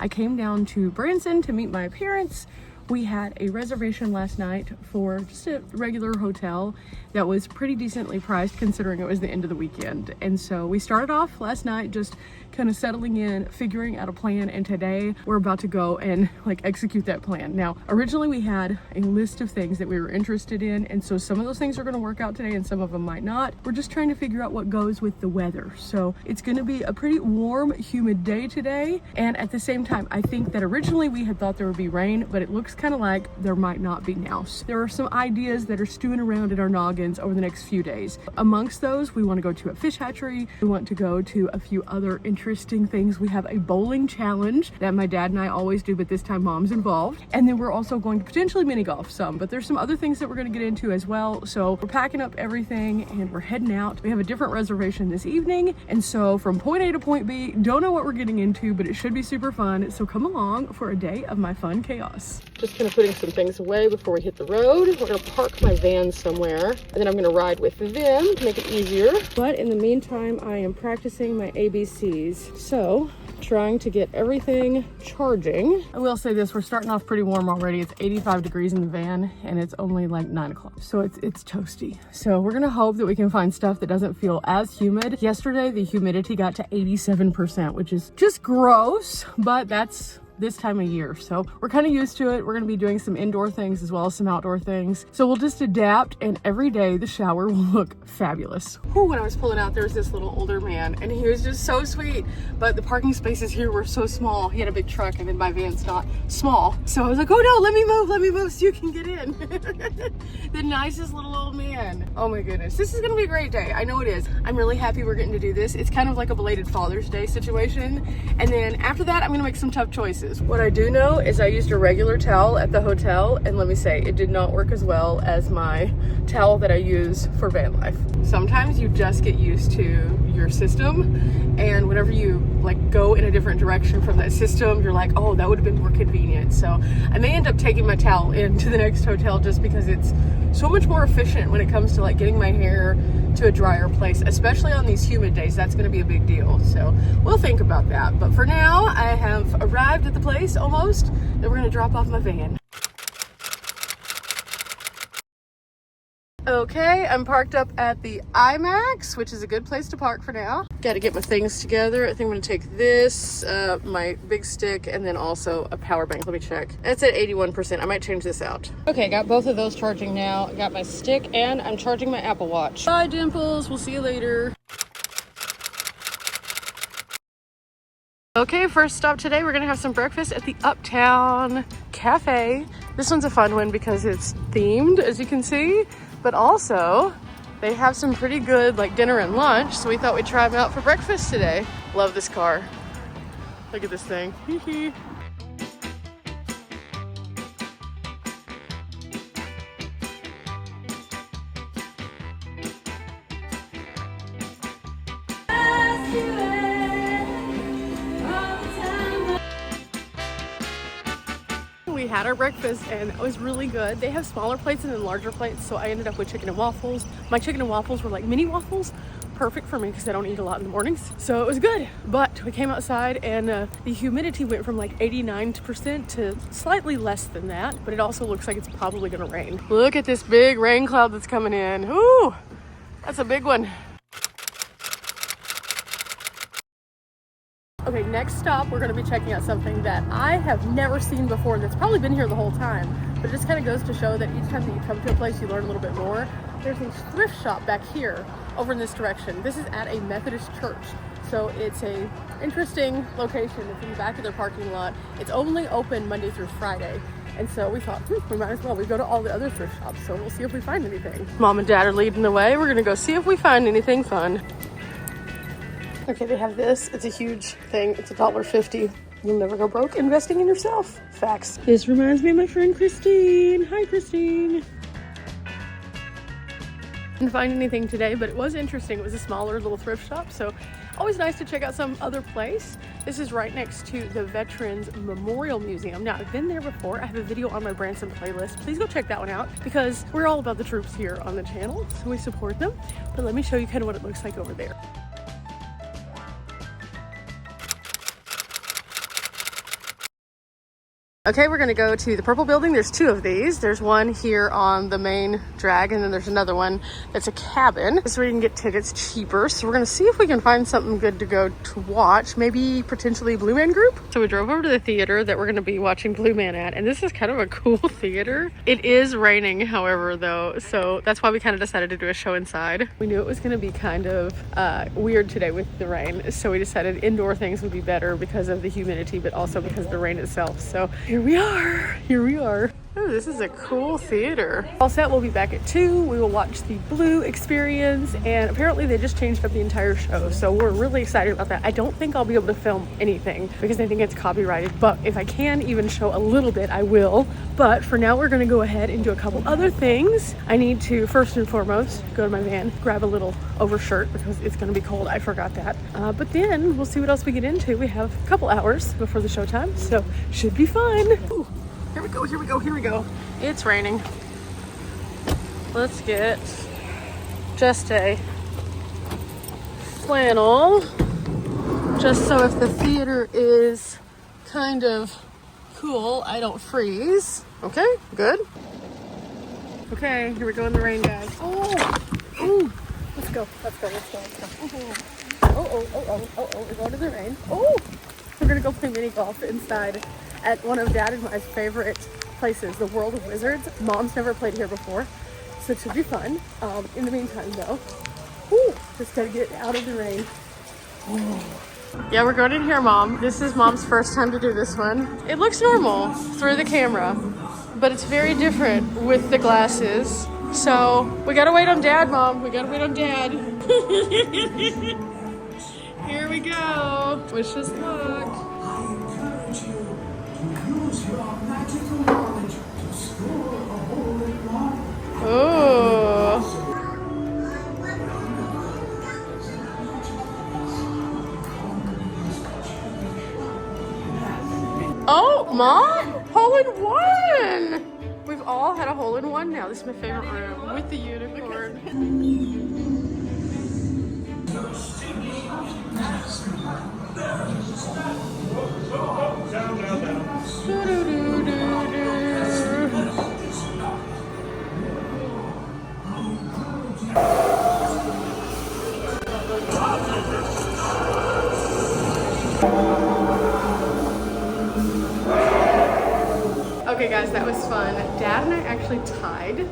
I came down to Branson to meet my parents. We had a reservation last night for just a regular hotel that was pretty decently priced considering it was the end of the weekend. And so we started off last night just kind of settling in, figuring out a plan, and today we're about to go and like execute that plan. Now, originally we had a list of things that we were interested in, and so some of those things are going to work out today and some of them might not. We're just trying to figure out what goes with the weather. So it's going to be a pretty warm, humid day today, and at the same time, I think that originally we had thought there would be rain, but it looks kind of like there might not be now. So there are some ideas that are stewing around in our noggins over the next few days. Amongst those, we want to go to a fish hatchery. We want to go to a few other interesting things. We have a bowling challenge that my dad and I always do, but this time mom's involved. And then we're also going to potentially mini golf some, but there's some other things that we're going to get into as well. So we're packing up everything and we're heading out. We have a different reservation this evening. And so from point A to point B, don't know what we're getting into, but it should be super fun. So come along for a day of my fun chaos. Just kind of putting some things away before we hit the road. We're going to park my van somewhere and then I'm going to ride with them to make it easier. But in the meantime, I am practicing my ABCs. So trying to get everything charging. I will say this, we're starting off pretty warm already. It's 85 degrees in the van and it's only like 9 o'clock. So it's toasty. So we're gonna hope that we can find stuff that doesn't feel as humid. Yesterday, the humidity got to 87%, which is just gross, but that's this time of year. So we're kind of used to it. We're going to be doing some indoor things as well as some outdoor things. So we'll just adapt, and every day the shower will look fabulous. Whew, when I was pulling out, there was this little older man and he was just so sweet, but the parking spaces here were so small. He had a big truck and then my van's not small. So I was like, oh no, let me move so you can get in. The nicest little old man. Oh my goodness. This is going to be a great day. I know it is. I'm really happy we're getting to do this. It's kind of like a belated Father's Day situation. And then after that, I'm going to make some tough choices. What I do know is I used a regular towel at the hotel, and let me say, it did not work as well as my towel that I use for van life. Sometimes you just get used to your system, and whenever you like go in a different direction from that system, you're like, oh, that would have been more convenient. So I may end up taking my towel into the next hotel just because it's so much more efficient when it comes to like getting my hair to a drier place, especially on these humid days. That's going to be a big deal. So we'll think about that. But for now, I have arrived at the place almost, and we're going to drop off my van. Okay, I'm parked up at the IMAX, which is a good place to park for now. Got to get my things together. I think I'm going to take this, my big stick, and then also a power bank. Let me check. It's at 81%. I might change this out. Okay, got both of those charging now. Got my stick, and I'm charging my Apple Watch. Bye, Dimples. We'll see you later. Okay, first stop today, we're gonna have some breakfast at the Uptown Cafe. This one's a fun one because it's themed, as you can see, but also they have some pretty good like dinner and lunch, so we thought we'd try them out for breakfast today. Love this car. Look at this thing. We had our breakfast and it was really good. They have smaller plates and then larger plates, so I ended up with chicken and waffles. My chicken and waffles were like mini waffles, perfect for me because I don't eat a lot in the mornings. So it was good, but we came outside and the humidity went from like 89% to slightly less than that, but it also looks like it's probably gonna rain. Look at this big rain cloud that's coming in. Ooh, that's a big one. Okay, next stop, we're going to be checking out something that I have never seen before that's probably been here the whole time, but it just kind of goes to show that each time that you come to a place, you learn a little bit more. There's a thrift shop back here over in this direction. This is at a Methodist church, so it's a interesting location. It's in the back of their parking lot. It's only open Monday through Friday, and so we thought, we might as well. We go to all the other thrift shops, so we'll see if we find anything. Mom and Dad are leading the way. We're going to go see if we find anything fun. Okay, they have this. It's a huge thing. It's $1.50. You'll never go broke investing in yourself. Facts. This reminds me of my friend Christine. Hi, Christine. Didn't find anything today, but it was interesting. It was a smaller little thrift shop, so always nice to check out some other place. This is right next to the Veterans Memorial Museum. Now, I've been there before. I have a video on my Branson playlist. Please go check that one out because we're all about the troops here on the channel, so we support them. But let me show you kind of what it looks like over there. Okay, we're gonna go to the purple building. There's two of these. There's one here on the main drag, and then there's another one that's a cabin. This is where you can get tickets cheaper. So we're gonna see if we can find something good to go to watch. Maybe potentially Blue Man Group. So we drove over to the theater that we're gonna be watching Blue Man at, and this is kind of a cool theater. It is raining, however, though, so that's why we kind of decided to do a show inside. We knew it was gonna be kind of weird today with the rain, so we decided indoor things would be better because of the humidity, but also because of the rain itself. So here we are. Here we are. Oh, this is a cool theater. All set, we'll be back at 2. We will watch the Blue Experience, and apparently they just changed up the entire show, so we're really excited about that. I don't think I'll be able to film anything because I think it's copyrighted, but if I can even show a little bit, I will. But for now, we're gonna go ahead and do a couple other things. I need to, first and foremost, go to my van, grab a little overshirt because it's gonna be cold. I forgot that. But then we'll see what else we get into. We have a couple hours before the showtime, so should be fun. Ooh. Here we go, here we go, here we go. It's raining. Let's get just a flannel, just so if the theater is kind of cool, I don't freeze. Okay, good. Okay, here we go in the rain, guys. Oh, ooh. Let's go, let's go, let's go, let's go. Oh, we're going to the rain. Oh, we're gonna go play mini golf inside at one of Dad and my favorite places, the World of Wizards. Mom's never played here before, so it should be fun. In the meantime, though, just gotta get out of the rain. Ooh. Yeah, we're going in here, Mom. This is Mom's first time to do this one. It looks normal through the camera, but it's very different with the glasses. So we gotta wait on Dad, Mom. We gotta wait on Dad. Here we go. Wish us luck. Oh. Oh, Mom! Hole in one! We've all had a hole in one now. This is my favorite room with the unicorn. Okay guys, that was fun. Dad and I actually tied,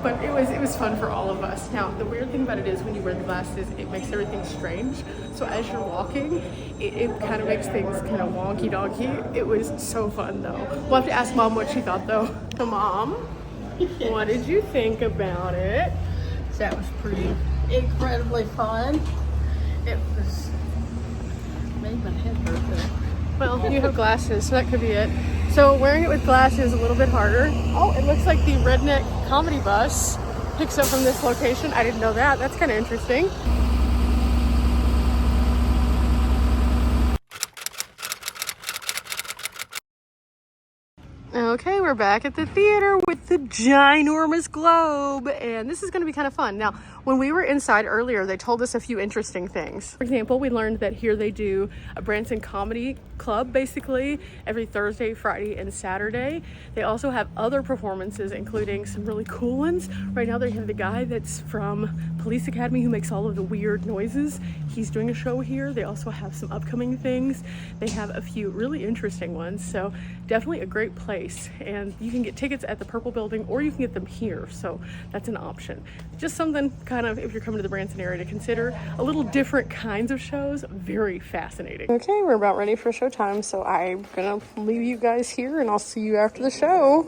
but it was fun for all of us. Now, the weird thing about it is when you wear the glasses, it makes everything strange. So as you're walking, it kind of makes things kind of wonky donkey. It was so fun though. We'll have to ask Mom what she thought though. So Mom, what did you think about it? That was pretty incredibly fun. It was made my head hurt though. Well, you have glasses, so that could be it. So wearing it with glasses is a little bit harder. Oh, it looks like the Redneck Comedy Bus picks up from this location. I didn't know that. That's kind of interesting. Okay, we're back at the theater with the ginormous globe, and this is going to be kind of fun. Now, when we were inside earlier, they told us a few interesting things. For example, we learned that here they do a Branson comedy club, basically, every Thursday, Friday, and Saturday. They also have other performances, including some really cool ones. Right now, they have the guy that's from Police Academy who makes all of the weird noises. He's doing a show here. They also have some upcoming things. They have a few really interesting ones, so definitely a great place. And you can get tickets at the Purple Building or you can get them here, so that's an option. Just something kind of, if you're coming to the Branson area, to consider. A little different kinds of shows, very fascinating. Okay, we're about ready for showtime, so I'm gonna leave you guys here and I'll see you after the show.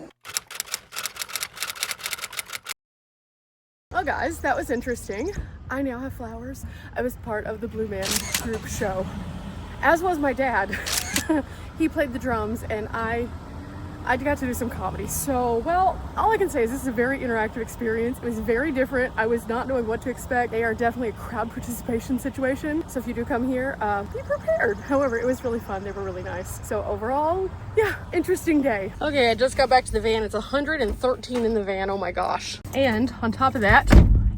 Well guys, that was interesting. I now have flowers. I was part of the Blue Man Group show, as was my dad. He played the drums and I got to do some comedy. So, well, all I can say is this is a very interactive experience. It was very different. I was not knowing what to expect. They are definitely a crowd participation situation. So if you do come here, be prepared. However, it was really fun. They were really nice. So overall, yeah, interesting day. Okay, I just got back to the van. It's 113 in the van. Oh my gosh. And on top of that,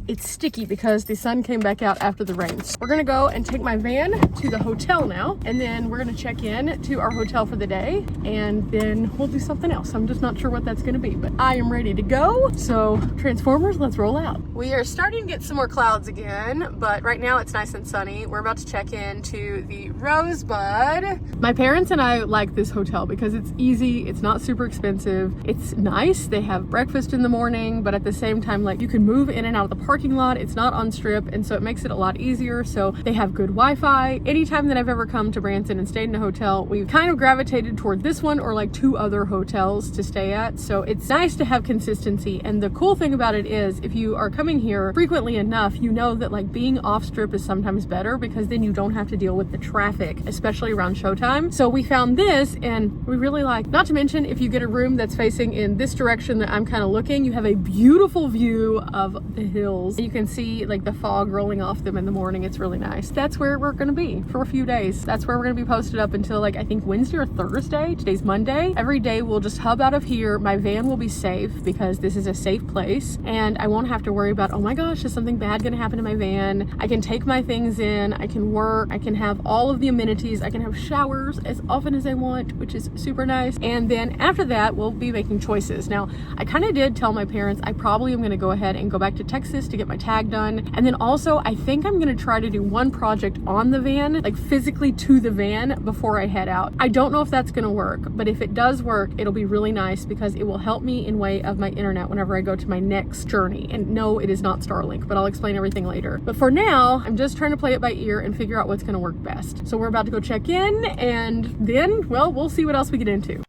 it's sticky because the sun came back out after the rain. So we're gonna go and take my van to the hotel now, and then we're gonna check in to our hotel for the day, and then we'll do something else. I'm just not sure what that's gonna be, but I am ready to go. So Transformers, let's roll out. We are starting to get some more clouds again, but right now it's nice and sunny. We're about to check into the Rosebud. My parents and I like this hotel because it's easy, it's not super expensive, it's nice. They have breakfast in the morning, but at the same time, like, you can move in and out of the parking lot. It's not on strip, and so it makes it a lot easier. So they have good Wi-Fi. Anytime that I've ever come to Branson and stayed in a hotel, we've kind of gravitated toward this one or like 2 other hotels to stay at. So it's nice to have consistency. And the cool thing about it is, if you are coming here frequently enough, you know that like being off strip is sometimes better, because then you don't have to deal with the traffic, especially around showtime. So we found this and we really like, not to mention, if you get a room that's facing in this direction that I'm kind of looking, you have a beautiful view of the hills. You can see like the fog rolling off them in the morning. It's really nice. That's where we're gonna be for a few days. That's where we're gonna be posted up until like, I think Wednesday or Thursday. Today's Monday. Every day we'll just hub out of here. My van will be safe because this is a safe place, and I won't have to worry about, oh my gosh, is something bad gonna happen to my van? I can take my things in, I can work, I can have all of the amenities, I can have showers as often as I want, which is super nice. And then after that, we'll be making choices. Now, I kind of did tell my parents I probably am gonna go ahead and go back to Texas to get my tag done. And then also, I think I'm gonna try to do one project on the van, like physically to the van, before I head out. I don't know if that's gonna work, but if it does work, it'll be really nice because it will help me in way of my internet whenever I go to my next journey. And no, it is not Starlink, but I'll explain everything later. But for now, I'm just trying to play it by ear and figure out what's gonna work best. So we're about to go check in, and then, well, we'll see what else we get into.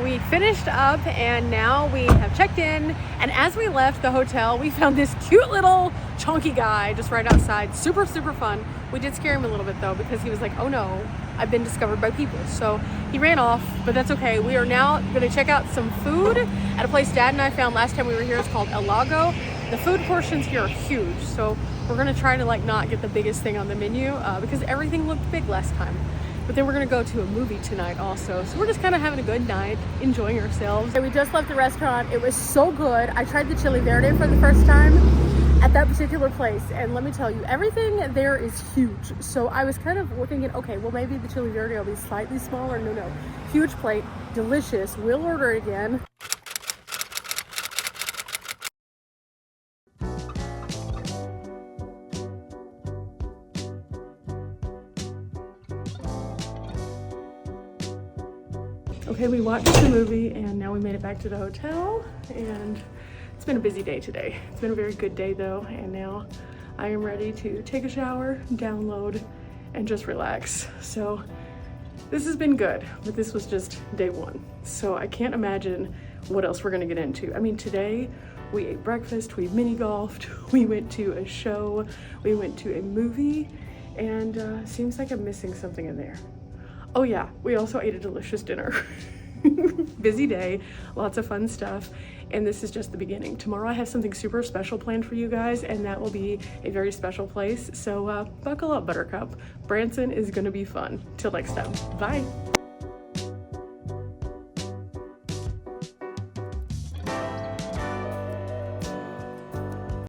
We finished up and now we have checked in, and as we left the hotel we found this cute little chunky guy just right outside. Super fun. We did scare him a little bit though, because he was like, oh no, I've been discovered by people. So he ran off, but that's okay. We are now going to check out some food at a place Dad and I found last time we were here. It's called El Lago. The food portions here are huge, so we're going to try to like not get the biggest thing on the menu because everything looked big last time. But then we're gonna go to a movie tonight also. So we're just kind of having a good night, enjoying ourselves. We just left the restaurant. It was so good. I tried the chili verde for the first time at that particular place. And let me tell you, everything there is huge. So I was kind of looking at, okay, well maybe the chili verde will be slightly smaller. No, huge plate, delicious. We'll order it again. Okay, we watched the movie and now we made it back to the hotel, and it's been a busy day today. It's been a very good day though, and now I am ready to take a shower, download, and just relax. So this has been good, but this was just day 1. So I can't imagine what else we're gonna get into. I mean, today we ate breakfast, we mini golfed, we went to a show, we went to a movie, and seems like I'm missing something in there. Oh yeah, we also ate a delicious dinner. Busy day, lots of fun stuff, and this is just the beginning. Tomorrow I have something super special planned for you guys, and that will be a very special place. So buckle up, Buttercup. Branson is gonna be fun. Till next time, bye.